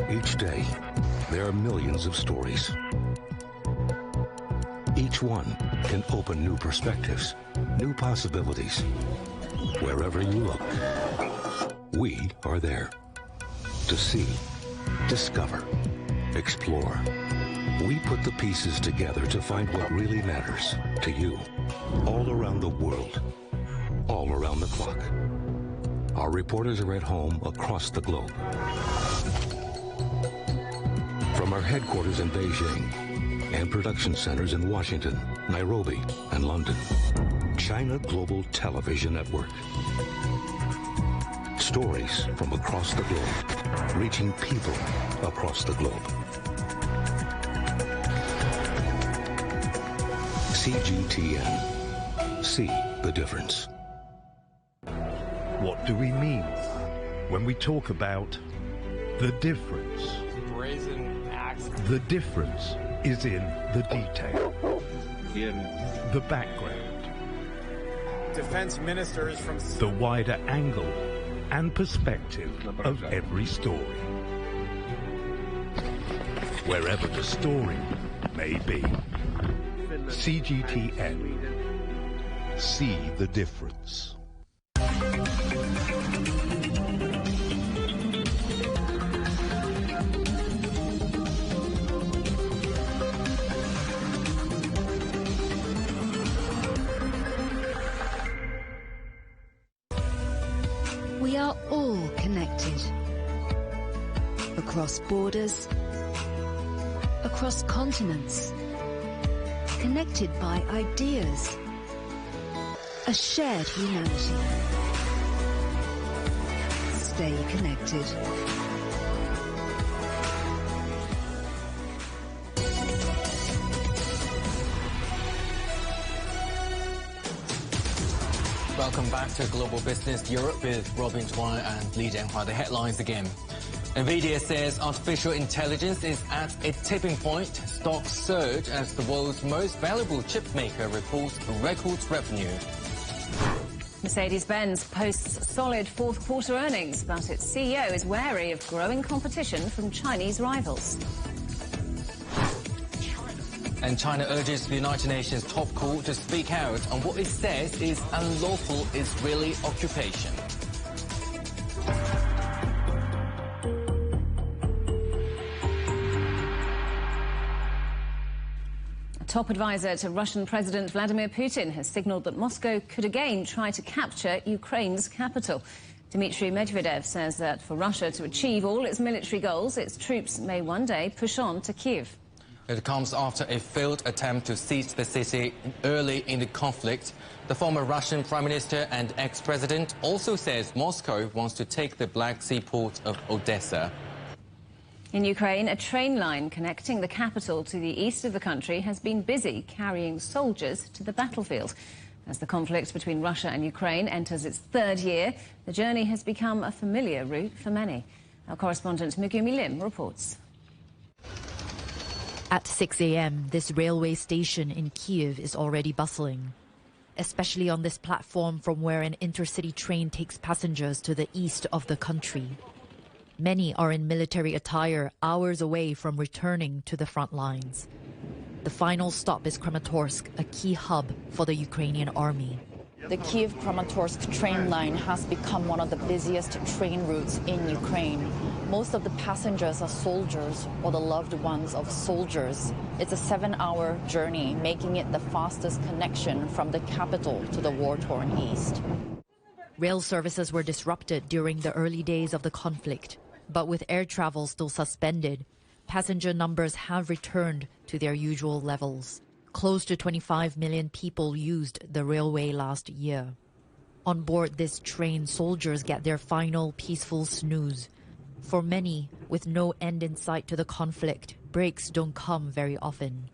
S8: Each day, there are millions of stories. Each one can open new perspectives, new possibilities. Wherever you look, we are there. To see, discover, explore. We put the pieces together to find what really matters to you. All around the world, all around the clock. Our reporters are at home across the globe. From our headquarters in Beijing and production centers in Washington, Nairobi, and London, China Global Television Network. Stories from across the globe, reaching people across the globe. CGTN. See the difference.
S12: What do we mean when we talk about the difference? The difference is in the detail, in the background,
S21: defense ministers from
S12: the wider angle and perspective of every story. Wherever the story may be. CGTN. See the difference.
S9: We are all connected. Across borders, across continents, connected by ideas, a shared humanity. Stay connected.
S3: Welcome back to Global Business Europe with Robin Dwyer and Li Jianhua. The headlines again. NVIDIA says artificial intelligence is at a tipping point. Stocks surge as the world's most valuable chip maker reports record revenue.
S2: Mercedes-Benz posts solid fourth quarter earnings, but its CEO is wary of growing competition from Chinese rivals.
S3: And China urges the United Nations top court to speak out on what it says is unlawful Israeli occupation.
S2: A top advisor to Russian President Vladimir Putin has signalled that Moscow could again try to capture Ukraine's capital. Dmitry Medvedev says that for Russia to achieve all its military goals, its troops may one day push on to Kyiv.
S3: It comes after a failed attempt to seize the city early in the conflict. The former Russian Prime Minister and ex-president also says Moscow wants to take the Black Sea port of Odessa.
S2: In Ukraine, a train line connecting the capital to the east of the country has been busy carrying soldiers to the battlefield. As the conflict between Russia and Ukraine enters its 3rd year, the journey has become a familiar route for many. Our correspondent Megumi Lim reports.
S10: At 6 a.m., this railway station in Kyiv is already bustling, especially on this platform from where an intercity train takes passengers to the east of the country. Many are in military attire, hours away from returning to the front lines. The final stop is Kramatorsk, a key hub for the Ukrainian army.
S11: The Kyiv-Kramatorsk train line has become one of the busiest train routes in Ukraine. Most of the passengers are soldiers or the loved ones of soldiers. It's a 7-hour journey, making it the fastest connection from the capital to the war-torn east.
S10: Rail services were disrupted during the early days of the conflict, but with air travel still suspended, passenger numbers have returned to their usual levels. Close to 25 million people used the railway last year. On board this train, soldiers get their final peaceful snooze. For many, with no end in sight to the conflict, breaks don't come very often.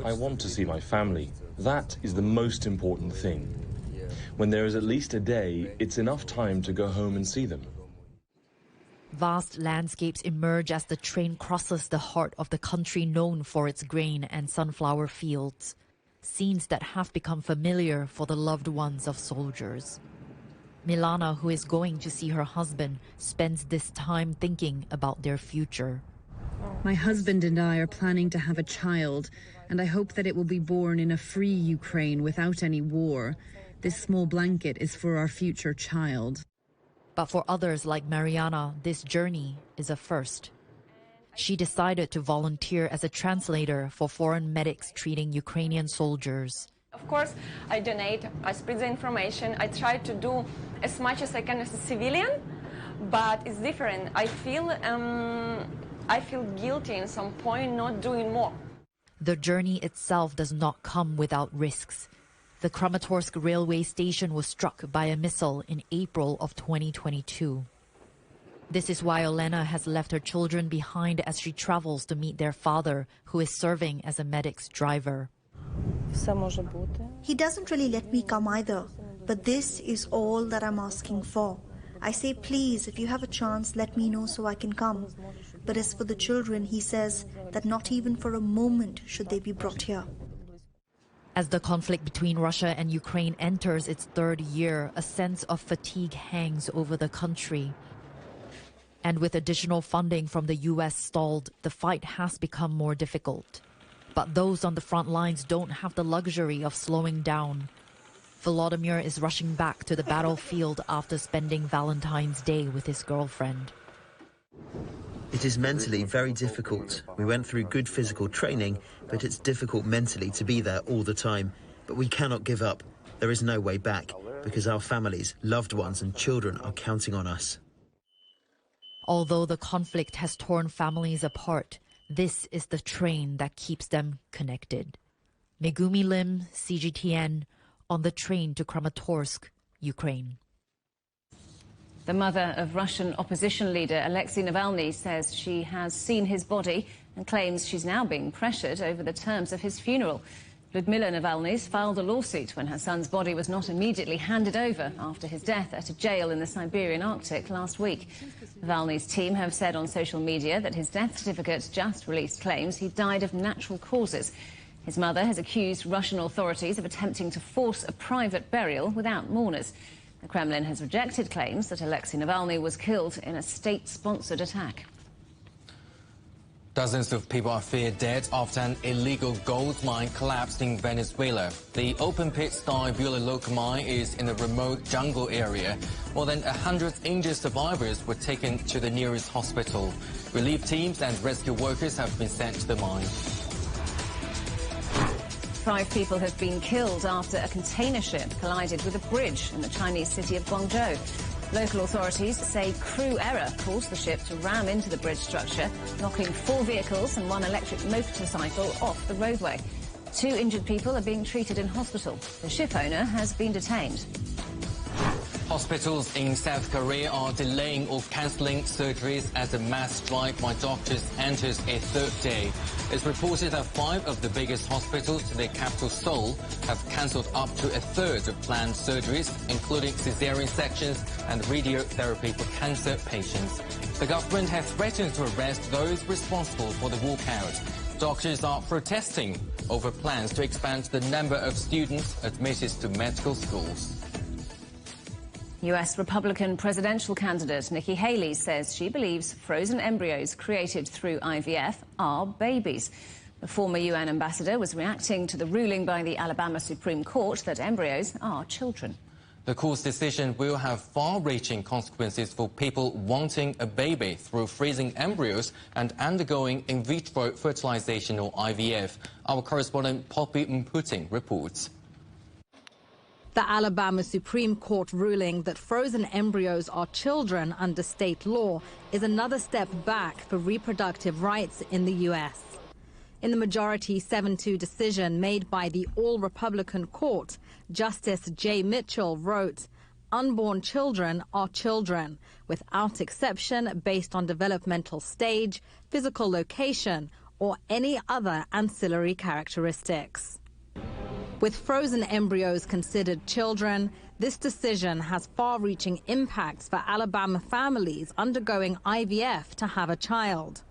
S14: I want to see my family. That is the most important thing. When there is at least a day, it's enough time to go home and see them.
S10: Vast landscapes emerge as the train crosses the heart of the country known for its grain and sunflower fields, scenes that have become familiar for the loved ones of soldiers. Milana, who is going to see her husband, spends this time thinking about their future.
S15: My husband and I are planning to have a child, and I hope that it will be born in a free Ukraine without any war. This small blanket is for our future child.
S10: But for others like Mariana, this journey is a first. She decided to volunteer as a translator for foreign medics treating Ukrainian soldiers.
S25: Of course, I donate, I spread the information, I try to do as much as I can as a civilian, but it's different. I feel guilty in some point not doing more.
S10: The journey itself does not come without risks. The Kramatorsk railway station was struck by a missile in April of 2022. This is why Olena has left her children behind as she travels to meet their father, who is serving as a medic's driver.
S26: He doesn't really let me come either, but this is all that I'm asking for. I say, please, if you have a chance, let me know so I can come. But as for the children, he says that not even for a moment should they be brought here.
S10: As the conflict between Russia and Ukraine enters its third year, a sense of fatigue hangs over the country. And with additional funding from the US stalled, the fight has become more difficult. But those on the front lines don't have the luxury of slowing down. Volodymyr is rushing back to the battlefield after spending Valentine's Day with his girlfriend.
S27: It is mentally very difficult. We went through good physical training, but it's difficult mentally to be there all the time. But we cannot give up. There is no way back, because our families, loved ones and children are counting on us.
S10: Although the conflict has torn families apart, this is the train that keeps them connected. Megumi Lim, CGTN, on the train to Kramatorsk, Ukraine.
S2: The mother of Russian opposition leader Alexei Navalny says she has seen his body and claims she's now being pressured over the terms of his funeral. Lyudmila Navalny's filed a lawsuit when her son's body was not immediately handed over after his death at a jail in the Siberian Arctic last week. Navalny's team have said on social media that his death certificate just released claims he died of natural causes. His mother has accused Russian authorities of attempting to force a private burial without mourners. The Kremlin has rejected claims that Alexei Navalny was killed in a state-sponsored attack.
S3: Dozens of people are feared dead after an illegal gold mine collapsed in Venezuela. The open-pit style Bula mine is in a remote jungle area. More than 100 injured survivors were taken to the nearest hospital. Relief teams and rescue workers have been sent to the mine.
S2: 5 people have been killed after a container ship collided with a bridge in the Chinese city of Guangzhou. Local authorities say crew error caused the ship to ram into the bridge structure, knocking 4 vehicles and 1 electric motorcycle off the roadway. 2 injured people are being treated in hospital. The ship owner has been detained.
S3: Hospitals in South Korea are delaying or cancelling surgeries as a mass strike by doctors enters a third day. It's reported that 5 of the biggest hospitals in the capital Seoul have cancelled up to a third of planned surgeries, including caesarean sections and radiotherapy for cancer patients. The government has threatened to arrest those responsible for the walkout. Doctors are protesting over plans to expand the number of students admitted to medical schools.
S2: US Republican presidential candidate Nikki Haley says she believes frozen embryos created through IVF are babies. The former UN ambassador was reacting to the ruling by the Alabama Supreme Court that embryos are children.
S3: The court's decision will have far-reaching consequences for people wanting a baby through freezing embryos and undergoing in vitro fertilization or IVF. Our correspondent Poppy Mputing reports.
S13: The Alabama Supreme Court ruling that frozen embryos are children under state law is another step back for reproductive rights in the U.S. In the majority 7-2 decision made by the all-Republican court, Justice Jay Mitchell wrote, "Unborn children are children, without exception based on developmental stage, physical location, or any other ancillary characteristics." With frozen embryos considered children, this decision has far-reaching impacts for Alabama families undergoing IVF to have a child.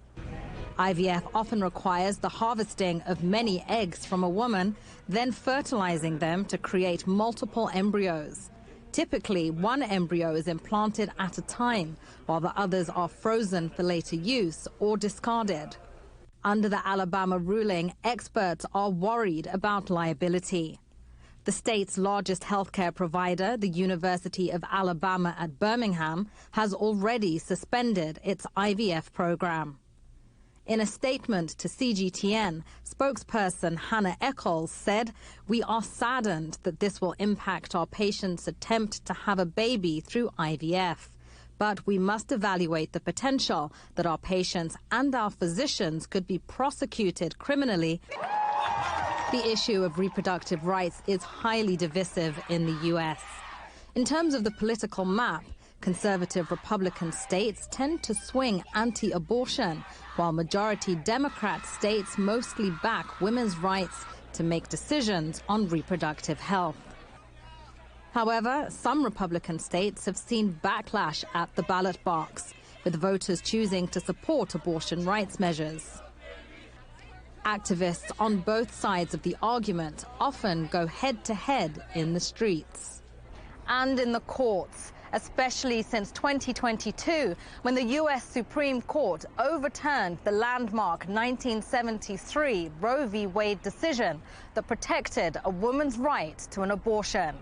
S13: IVF often requires the harvesting of many eggs from a woman, then fertilizing them to create multiple embryos. Typically, one embryo is implanted at a time, while the others are frozen for later use or discarded. Under the Alabama ruling, experts are worried about liability. The state's largest healthcare provider, the University of Alabama at Birmingham, has already suspended its IVF program. In a statement to CGTN, spokesperson Hannah Eccles said, "We are saddened that this will impact our patients' attempt to have a baby through IVF. But we must evaluate the potential that our patients and our physicians could be prosecuted criminally." The issue of reproductive rights is highly divisive in the U.S. In terms of the political map, conservative Republican states tend to swing anti-abortion, while majority Democrat states mostly back women's rights to make decisions on reproductive health. However, some Republican states have seen backlash at the ballot box, with voters choosing to support abortion rights measures. Activists on both sides of the argument often go head-to-head in the streets. And in the courts, especially since 2022, when the U.S. Supreme Court overturned the landmark 1973 Roe v. Wade decision that protected a woman's right to an abortion.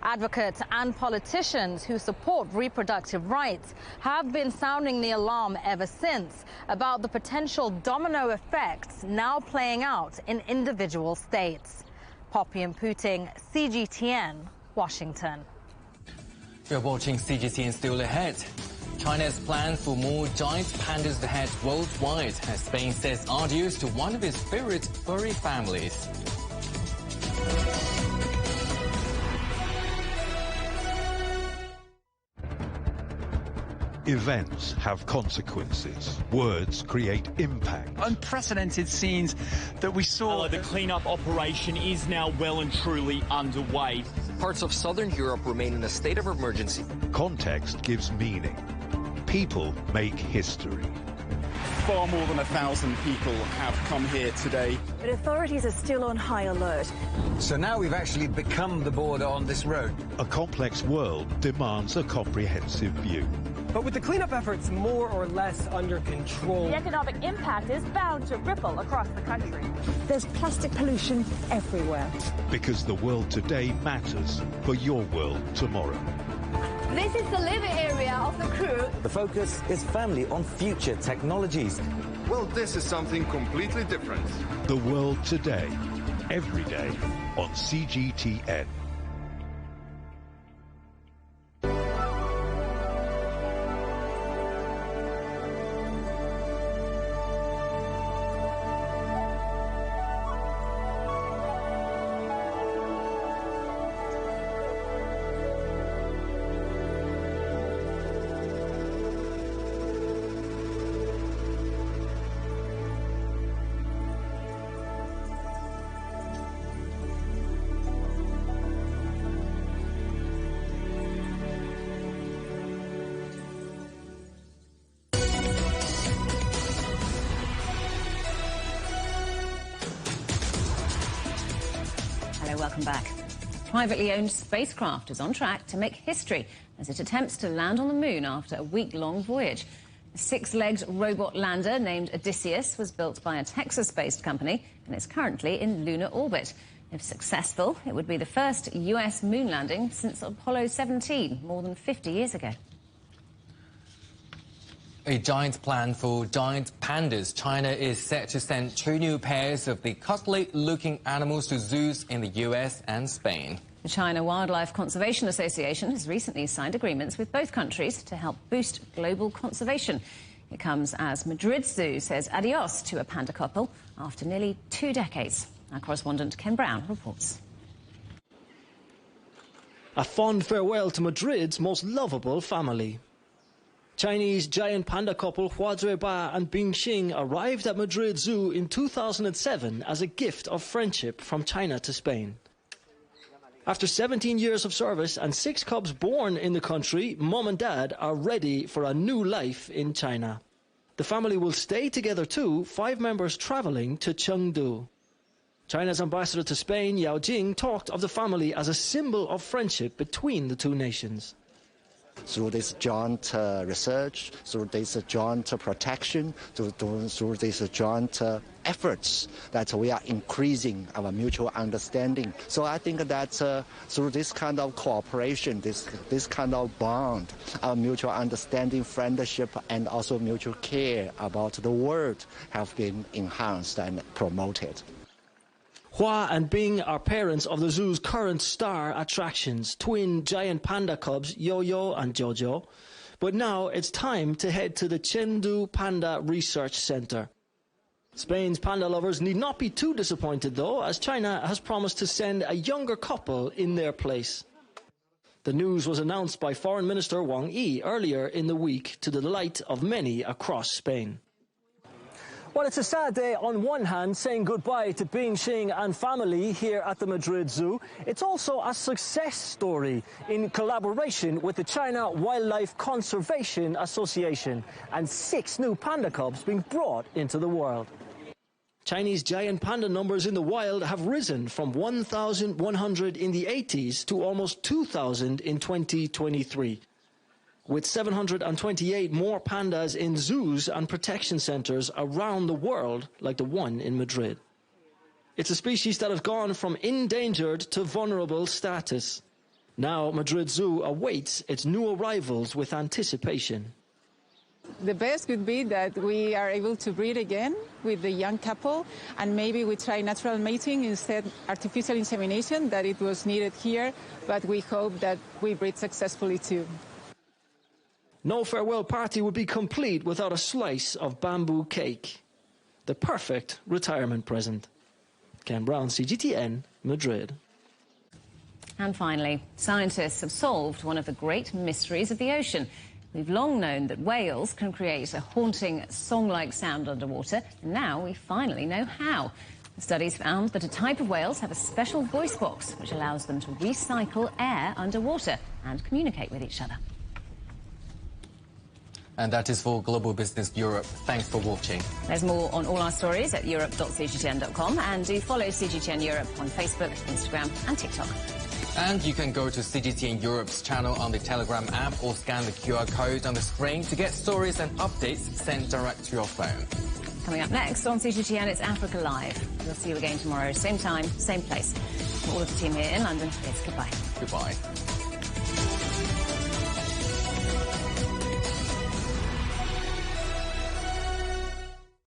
S13: Advocates and politicians who support reproductive rights have been sounding the alarm ever since about the potential domino effects now playing out in individual states. Poppy Mputing, CGTN, Washington.
S3: You're watching CGTN Still Ahead. China's plan for more giant pandas ahead worldwide as Spain says adios to one of its favorite furry families.
S12: Events have consequences. Words create impact.
S21: Unprecedented scenes that we saw.
S16: The cleanup operation is now well and truly underway.
S17: Parts of southern Europe remain in a state of emergency.
S12: Context gives meaning. People make history.
S21: Far more than 1,000 people have come here today.
S18: But authorities are still on high alert.
S19: So now we've actually become the border on this road.
S12: A complex world demands a comprehensive view.
S18: But with the cleanup efforts more or less under control,
S20: the economic impact is bound to ripple across the country.
S18: There's plastic pollution everywhere.
S12: Because the world today matters for your world tomorrow.
S20: This is the living area of the crew.
S22: The focus is firmly on future technologies.
S28: Well, this is something completely different.
S12: The world today, every day on CGTN.
S2: Hello, welcome back. A privately owned spacecraft is on track to make history as it attempts to land on the moon after a week-long voyage. A six-legged robot lander named Odysseus was built by a Texas-based company and is currently in lunar orbit. If successful, it would be the first US moon landing since Apollo 17, more than 50 years ago.
S3: A giant plan for giant pandas. China is set to send 2 new pairs of the cuddly-looking animals to zoos in the US and Spain.
S2: The China Wildlife Conservation Association has recently signed agreements with both countries to help boost global conservation. It comes as Madrid Zoo says adios to a panda couple after nearly 2 decades. Our correspondent Ken Brown reports.
S1: A fond farewell to Madrid's most lovable family. Chinese giant panda couple Hua Zuiba and Bing Xing arrived at Madrid Zoo in 2007 as a gift of friendship from China to Spain. After 17 years of service and 6 cubs born in the country, Mom and Dad are ready for a new life in China. The family will stay together too, 5 members travelling to Chengdu. China's ambassador to Spain, Yao Jing, talked of the family as a symbol of friendship between the 2 nations.
S4: Through this joint research, through this joint protection, through these joint efforts, that we are increasing our mutual understanding. So I think that through this kind of cooperation, this kind of bond, our mutual understanding, friendship, and also mutual care about the world have been enhanced and promoted.
S1: Hua and Bing are parents of the zoo's current star attractions, twin giant panda cubs Yo-Yo and Jojo. But now it's time to head to the Chengdu Panda Research Center. Spain's panda lovers need not be too disappointed though, as China has promised to send a younger couple in their place. The news was announced by Foreign Minister Wang Yi earlier in the week, to the delight of many across Spain. Well, it's a sad day on one hand, saying goodbye to Bing Xing and family here at the Madrid Zoo. It's also a success story in collaboration with the China Wildlife Conservation Association, and 6 new panda cubs being brought into the world. Chinese giant panda numbers in the wild have risen from 1,100 in the 80s to almost 2,000 in 2023. With 728 more pandas in zoos and protection centres around the world, like the one in Madrid. It's a species that has gone from endangered to vulnerable status. Now Madrid Zoo awaits its new arrivals with anticipation.
S5: The best could be that we are able to breed again with the young couple, and maybe we try natural mating instead artificial insemination, that it was needed here, but we hope that we breed successfully too.
S1: No farewell party would be complete without a slice of bamboo cake. The perfect retirement present. Ken Brown, CGTN, Madrid.
S2: And finally, scientists have solved one of the great mysteries of the ocean. We've long known that whales can create a haunting song-like sound underwater, and now we finally know how. The studies found that a type of whales have a special voice box which allows them to recycle air underwater and communicate with each other.
S3: And that is for Global Business Europe. Thanks for watching.
S2: There's more on all our stories at europe.cgtn.com, and do follow CGTN Europe on Facebook, Instagram and TikTok.
S3: And you can go to CGTN Europe's channel on the Telegram app or scan the QR code on the screen to get stories and updates sent direct to your phone.
S2: Coming up next on CGTN, it's Africa Live. We'll see you again tomorrow, same time, same place. From all of the team here in London, it's goodbye.
S3: Goodbye.